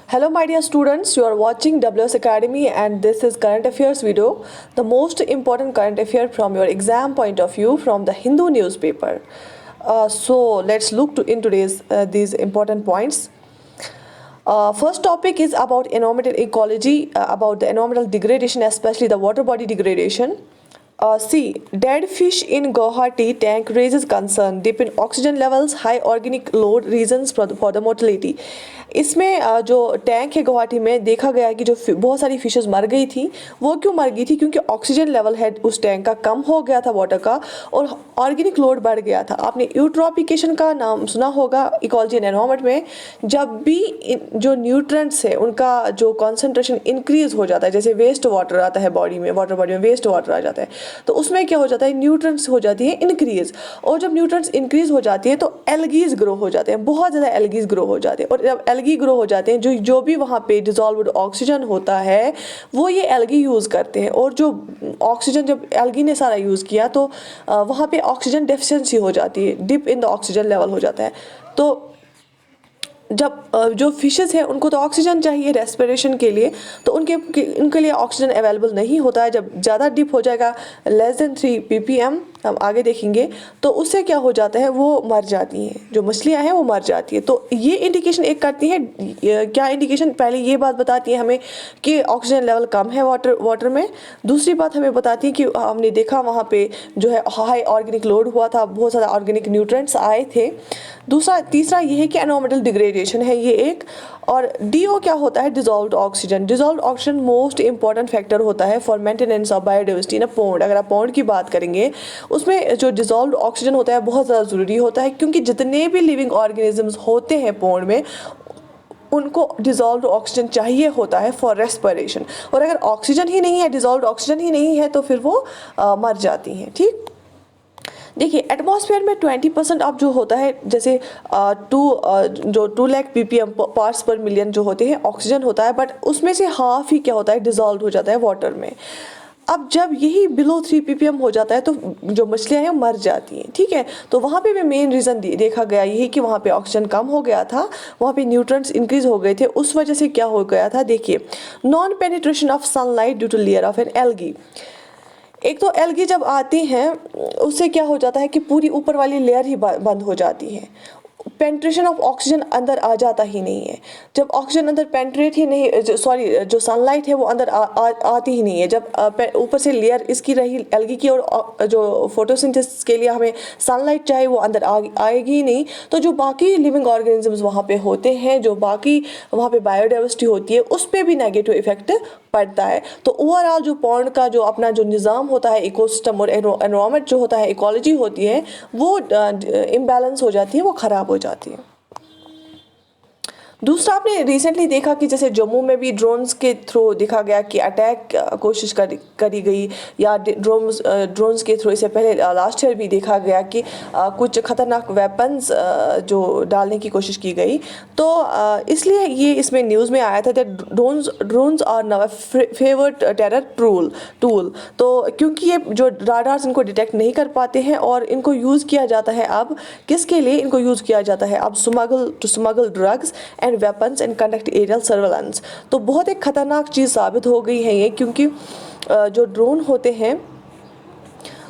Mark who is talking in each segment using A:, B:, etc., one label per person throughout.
A: Hello my dear students, you are watching WS Academy and this is current affairs video, the most important current affair from your exam point of view from the Hindu newspaper. So let's look in today's these important points. First topic is about environmental ecology, about the environmental degradation, especially the water body degradation. See, dead fish in Guwahati tank raises concern. Dip in oxygen levels, high organic load reasons for the mortality. इसमें जो tank है गुवाहाटी में देखा गया कि जो बहुत सारी फिशेस मर गई थी, वो क्यों मर गई थी? क्योंकि ऑक्सीजन लेवल है उस टैंक का कम हो गया था वाटर का और ऑर्गेनिक लोड बढ़ गया था। आपने यूट्रोफिकेशन का नाम सुना होगा इकोलॉजी एंड एनवायरनमेंट में। जब भी जो न्यूट्रेंट्स है उनका जो कॉन्सेंट्रेशन इंक्रीज हो जाता है, जैसे वेस्ट वाटर आता है बॉडी में, वाटर बॉडी में वेस्ट वाटर आ जाता है, तो उसमें क्या हो जाता है, न्यूट्रेंट्स हो जाती है इंक्रीज। और जब न्यूट्रेंट्स इंक्रीज हो जाती है तो एल्गीज ग्रो हो जाते हैं, बहुत ज़्यादा एल्गीज ग्रो हो जाते हैं। और जब एल्गी ग्रो हो जाते हैं, जो भी वहाँ पे डिजॉल्व्ड ऑक्सीजन होता है वो ये एल्गी यूज़ करते हैं। और जो ऑक्सीजन जब एल्गी ने सारा यूज़ किया तो वहाँ पे ऑक्सीजन डेफिशिएंसी हो जाती है, dip in the oxygen level हो जाता है। तो जब जो फिशेस हैं उनको तो ऑक्सीजन चाहिए रेस्पिरेशन के लिए, तो उनके लिए ऑक्सीजन अवेलेबल नहीं होता है। जब ज़्यादा डिप हो जाएगा, लेस देन 3 ppm, हम आगे देखेंगे, तो उससे क्या हो जाता है, वो मर जाती हैं, जो मछलियां हैं वो मर जाती है। तो ये इंडिकेशन एक करती है, क्या इंडिकेशन, पहले ये बात बताती है हमें कि ऑक्सीजन लेवल कम है वाटर में। दूसरी बात हमें बताती है कि हमने देखा वहाँ पे जो है हाई ऑर्गेनिक लोड हुआ था, बहुत ज़्यादा ऑर्गेनिक न्यूट्रेंट्स आए थे। तीसरा ये है कि एनवायरमेंटल डिग्रेडेशन है ये एक। और DO क्या होता है, dissolved oxygen. Dissolved oxygen most important factor होता है for maintenance of biodiversity in a pond. अगर आप पॉन्ड की बात करेंगे, उसमें जो डिजॉल्व्ड ऑक्सीजन होता है बहुत ज़्यादा ज़रूरी होता है, क्योंकि जितने भी लिविंग ऑर्गेनिजम्स होते हैं पॉन्ड में उनको डिजॉल्व्ड ऑक्सीजन चाहिए होता है फॉर रेस्पिरेशन। और अगर ऑक्सीजन ही नहीं है, डिजॉल्व्ड ऑक्सीजन ही नहीं है, तो फिर वो मर जाती हैं। ठीक, देखिए एटमॉस्फेयर में 20% अब जो होता है, जैसे 2 लाख ppm पार्ट्स पर मिलियन जो होते हैं ऑक्सीजन होता है, बट उसमें से हाफ ही क्या होता है, डिजॉल्व हो जाता है वाटर में। अब जब यही बिलो 3 ppm हो जाता है तो जो मछलियाँ हैं मर जाती हैं। ठीक है, तो वहाँ पे भी मेन रीज़न देखा गया यही कि वहाँ पे ऑक्सीजन कम हो गया था, वहाँ पे न्यूट्रेंट्स इंक्रीज हो गए थे, उस वजह से क्या हो गया था। देखिए, non penetration of sunlight due to layer of an algae. एक तो एल्गी जब आती हैं उससे क्या हो जाता है कि पूरी ऊपर वाली लेयर ही बंद हो जाती है, पेंट्रेशन ऑफ ऑक्सीजन अंदर आ जाता ही नहीं है। जब ऑक्सीजन अंदर पेंट्रेट ही नहीं, जो सनलाइट है वो अंदर आती ही नहीं है। जब ऊपर से लेयर इसकी रही एल्गी की और जो फोटोसिंथेसिस के लिए हमें सनलाइट चाहिए वो अंदर आएगी ही नहीं, तो जो बाकी लिविंग ऑर्गेनिजम्स वहाँ पे होते हैं, जो बाकी वहाँ पे बायोडाइवर्सिटी होती है, उस पर भी नेगेटिव इफेक्ट पड़ता है। तो ओवरऑल जो पॉन्ड का जो अपना जो निज़ाम होता है, इकोसिस्टम और एनवायरनमेंट जो होता है, इकोलॉजी होती है, वो इम्बैलेंस हो जाती है, वो ख़राब हो जाती है। दूसरा, आपने रिसेंटली देखा कि जैसे जम्मू में भी ड्रोन्स के थ्रू देखा गया कि अटैक कोशिश करी गई, या ड्रोन्स के थ्रू। इससे पहले लास्ट ईयर भी देखा गया कि कुछ खतरनाक वेपन्स जो डालने की कोशिश की गई। तो इसलिए ये इसमें न्यूज़ में आया था कि drones are now favoured terror tool. तो क्योंकि ये जो राडार्स इनको डिटेक्ट नहीं कर पाते हैं और इनको यूज़ किया जाता है, अब किसके लिए इनको यूज़ किया जाता है, अब smuggle drugs and weapons and conduct aerial surveillance. तो बहुत एक खतरनाक चीज़ साबित हो गई है ये, क्योंकि जो ड्रोन होते हैं,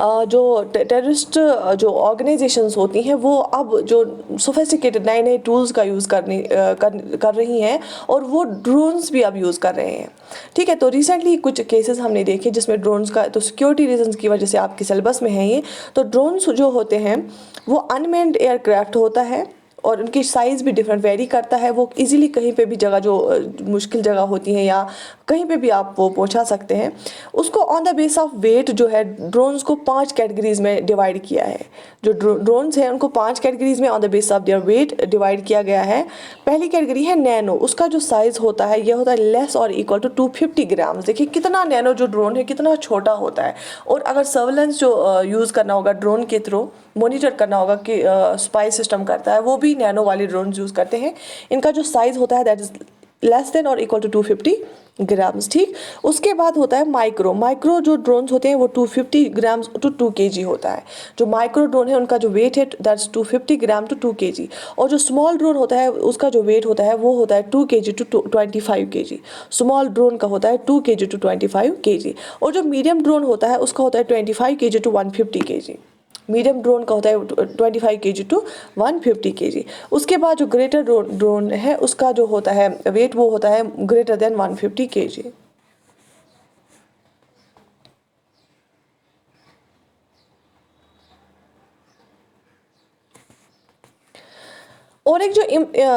A: जो टेररिस्ट जो ऑर्गेनाइजेशंस होती हैं, वो अब जो सोफिस्टिकेटेड नए टूल्स का यूज़ कर रही हैं, और वो ड्रोन्स भी अब यूज़ कर रहे हैं। ठीक है, तो रिसेंटली कुछ केसेस हमने देखे जिसमें ड्रोन्स का, तो सिक्योरिटी रीजंस की वजह से आपके सिलेबस में है ये। तो ड्रोन्स जो होते हैं वो अनमैन्ड एयरक्राफ्ट होता है और उनकी साइज़ भी डिफरेंट वेरी करता है। वो इजीली कहीं पे भी जगह, जो मुश्किल जगह होती है या कहीं पे भी आप वो पहुंचा सकते हैं। उसको on the base of weight जो है, ड्रोन्स को 5 कैटेगरीज में डिवाइड किया है। जो ड्रोन्स हैं उनको 5 कैटेगरीज में on the base of their weight divide किया गया है। पहली कैटेगरी है नैनो। उसका जो साइज़ होता है ये होता है लेस और इक्वल टू 250 ग्राम्स। देखिए कितना नैनो जो ड्रोन है कितना छोटा होता है। और अगर सर्वेलेंस जो यूज़ करना होगा ड्रोन के थ्रू, मॉनिटर करना होगा कि स्पाई सिस्टम करता है, वो भी नैनो वाले ड्रोन यूज़ करते हैं। इनका जो साइज़ होता है दैट इज़ लेस देन और इक्वल टू 250 ग्राम्स, ठीक। उसके बाद होता है माइक्रो जो ड्रोन्स होते हैं वो 250 ग्राम्स टू 2 kg होता है। जो माइक्रो ड्रोन है उनका जो वेट है दैट्स 250 ग्राम टू 2 kg। और जो स्मॉल ड्रोन होता है उसका जो वेट होता है वो होता है 2 kg to 25 kg। Small drone का होता है 2 kg टू 25 kg। और जो मीडियम ड्रोन होता है उसका होता है 25 kg to 150 kg। Medium drone का होता है 25 kg टू 150 kg। उसके बाद जो ग्रेटर ड्रोन है उसका जो होता है वेट वो होता है ग्रेटर देन 150 kg। और एक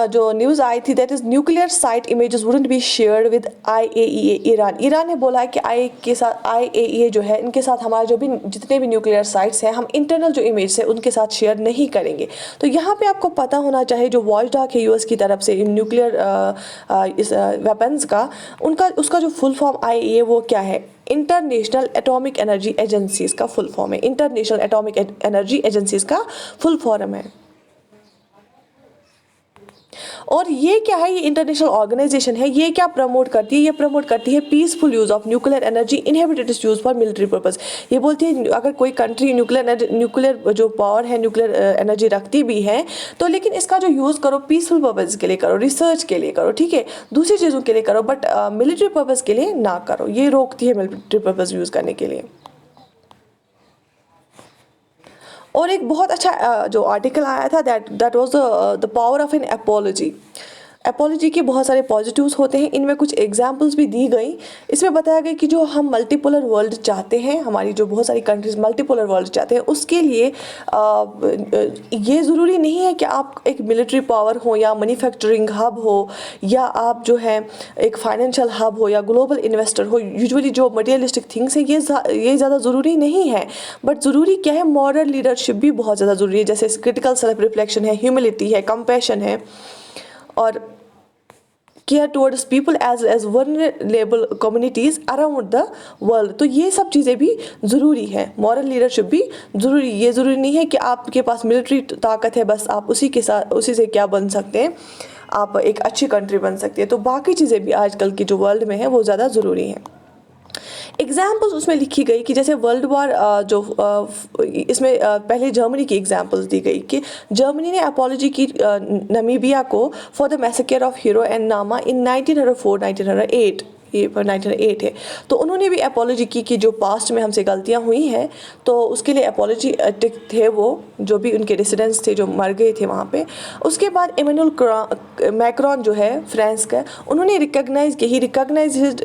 A: जो न्यूज़ आई थी that is nuclear site images wouldn't be shared with IAEA Iran ने बोला है कि IAEA जो है इनके साथ हमारे जो भी जितने भी न्यूक्लियर साइट्स हैं हम इंटरनल जो इमेज है उनके साथ शेयर नहीं करेंगे। तो यहाँ पे आपको पता होना चाहिए जो वॉचडॉग है US की तरफ से न्यूक्लियर इस वेपन्स का उसका जो फुल फॉर्म IAEA वो क्या है, इंटरनेशनल एटॉमिक एनर्जी एजेंसीज का फुल फॉर्म है। इंटरनेशनल एटॉमिक एनर्जी एजेंसीज का फुल फॉर्म है। और ये क्या है, ये इंटरनेशनल ऑर्गेनाइजेशन है। ये क्या प्रमोट करती है, ये प्रमोट करती है peaceful use of nuclear energy inhibited use for military purpose. ये बोलती है अगर कोई कंट्री न्यूक्लियर जो पावर है न्यूक्लियर एनर्जी रखती भी है तो लेकिन इसका जो यूज़ करो पीसफुल पर्पस के लिए करो, रिसर्च के लिए करो, ठीक है, दूसरी चीज़ों के लिए करो, बट मिलिट्री पर्पस के लिए ना करो। ये रोकती है मिलिट्री पर्पस यूज़ करने के लिए। और एक बहुत अच्छा जो आर्टिकल आया था that was the power of an apology. Apology के बहुत सारे पॉजिटिव्स होते हैं, इनमें कुछ एग्जांपल्स भी दी गई। इसमें बताया गया कि जो हम मल्टीपोलर वर्ल्ड चाहते हैं, हमारी जो बहुत सारी कंट्रीज मल्टीपोलर वर्ल्ड चाहते हैं, उसके लिए ये ज़रूरी नहीं है कि आप एक मिलिट्री पावर हो या मैन्युफैक्चरिंग हब हो या आप जो है एक फाइनेंशियल हब हो या ग्लोबल इन्वेस्टर हो। यूजुअली जो मटेरियलिस्टिक थिंग्स हैं ये ज़्यादा ज़रूरी नहीं है, बट ज़रूरी क्या है, मॉरल लीडरशिप भी बहुत ज़्यादा ज़रूरी है। जैसे क्रिटिकल सेल्फ रिफ्लेक्शन है, ह्यूमिलिटी है, कंपैशन है, और care towards people as vulnerable communities around the world. तो ये सब चीज़ें भी ज़रूरी है, मॉरल लीडरशिप भी ज़रूरी। ये ज़रूरी नहीं है कि आपके पास मिलिट्री ताकत है बस आप उसी से क्या बन सकते हैं, आप एक अच्छी कंट्री बन सकते हैं। तो बाकी चीज़ें भी आजकल की जो वर्ल्ड में है वो ज़्यादा ज़रूरी हैं। एग्जाम्पल्स उसमें लिखी गई कि जैसे वर्ल्ड वार इसमें पहले जर्मनी की एग्जाम्पल्स दी गई कि जर्मनी ने अपॉलॉजी की नमीबिया को for the massacre of hero and नामा इन 1904-1908। ये 1908 है। तो उन्होंने भी अपॉलॉजी की कि जो पास्ट में हमसे गलतियां हुई हैं, तो उसके लिए अपॉलॉजी थे वो जो भी उनके रेसिडेंट्स थे जो मर गए थे वहाँ पे। उसके बाद इमैनुअल मैक्रोन जो है फ्रांस का, उन्होंने recognise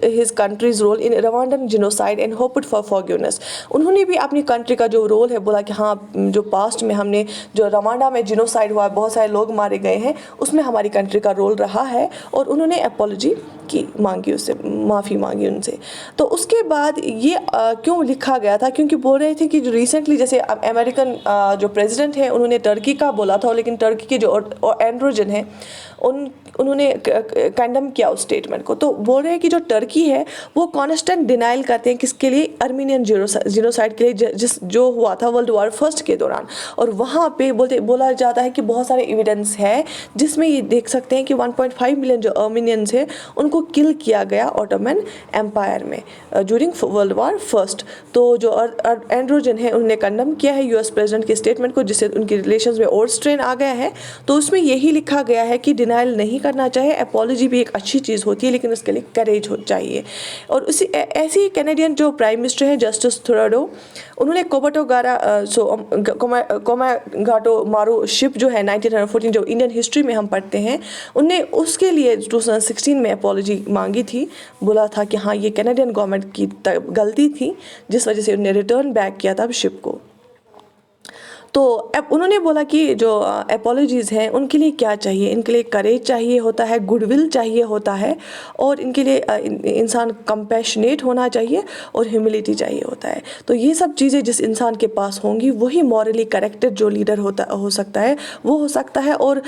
A: his country's role in Rwandan genocide and hoped for forgiveness. उन्होंने भी अपनी कंट्री का जो रोल है बोला कि हाँ जो पास्ट में हमने जो रवांडा में जिनोसाइड हुआ, बहुत सारे लोग मारे गए हैं, उसमें हमारी कंट्री का रोल रहा है, और उन्होंने अपॉलॉजी की मांगी, उससे माफ़ी मांगी उनसे। तो उसके बाद ये क्यों लिखा गया था, क्योंकि बोल रहे थे कि जो रिसेंटली जैसे अमेरिकन जो प्रेसिडेंट है उन्होंने टर्की का बोला था, लेकिन टर्की के जो एंड्रोजन है उन्होंने कंडेम किया उस स्टेटमेंट को। तो बोल रहे हैं कि जो टर्की है वो कॉन्स्टेंट डिनाइल करते हैं किसके लिए, आर्मीनियन जीनोसाइड के लिए, जो हुआ था वर्ल्ड वॉर फर्स्ट के दौरान। और वहाँ पे बोला जाता है कि बहुत सारे एविडेंस है जिसमें ये देख सकते हैं कि 1.5 मिलियन जो आर्मीनियंस है उनको किल किया गया ऑटोमन एम्पायर में ड्यूरिंग वर्ल्ड वॉर फर्स्ट। तो जो एंड्रोजन है उन्होंने कंडेम किया है US प्रेसिडेंट के स्टेटमेंट को, जिससे उनके रिलेशंस में और स्ट्रेन आ गया है। तो उसमें यही लिखा गया है कि डिनाइल नहीं करना चाहिए, अपॉलॉजी भी एक अच्छी चीज़ होती है, लेकिन उसके लिए करेज हो चाहिए। और उसी ऐसे ही कैनेडियन जो प्राइम मिनिस्टर हैं जस्टिस ट्रूडो, उन्होंने कोमागाटो मारू शिप जो है 1914 जो इंडियन हिस्ट्री में हम पढ़ते हैं, उनने उसके लिए 2016 में अपॉलॉजी मांगी थी। बोला था कि हाँ ये कैनेडियन गवर्नमेंट की गलती थी जिस वजह से उन्होंने रिटर्न बैक किया था शिप को। तो अब उन्होंने बोला कि जो अपॉलॉजीज़ हैं उनके लिए क्या चाहिए, इनके लिए करेज चाहिए होता है, गुडविल चाहिए होता है, और इनके लिए इंसान कंपैशनेट होना चाहिए और ह्यूमिलिटी चाहिए होता है। तो ये सब चीज़ें जिस इंसान के पास होंगी वही मॉरली करेक्टेड जो लीडर हो सकता है वो हो सकता है। और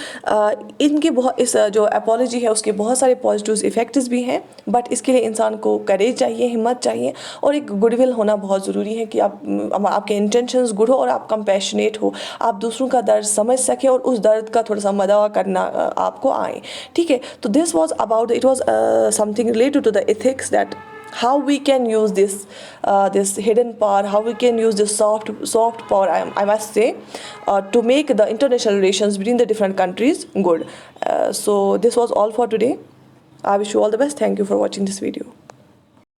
A: इनके इस जो अपॉलॉजी है उसके बहुत सारे पॉजिटिव इफेक्ट्स भी हैं, बट इसके लिए इंसान को करेज चाहिए, हिम्मत चाहिए, और एक गुडविल होना बहुत ज़रूरी है कि आपके इंटेंशंस गुड हो और आप कंपैशनेट कंपेशनेट हो, आप दूसरों का दर्द समझ सकें और उस दर्द का थोड़ा सा मदवा करना आपको आए, ठीक है। तो this was about, it was something related to the ethics, that how we can use this hidden power, how we can use this soft power, I must say, to make the international relations between the different countries good. So this was all for today. I wish you all the best. Thank you for watching this video.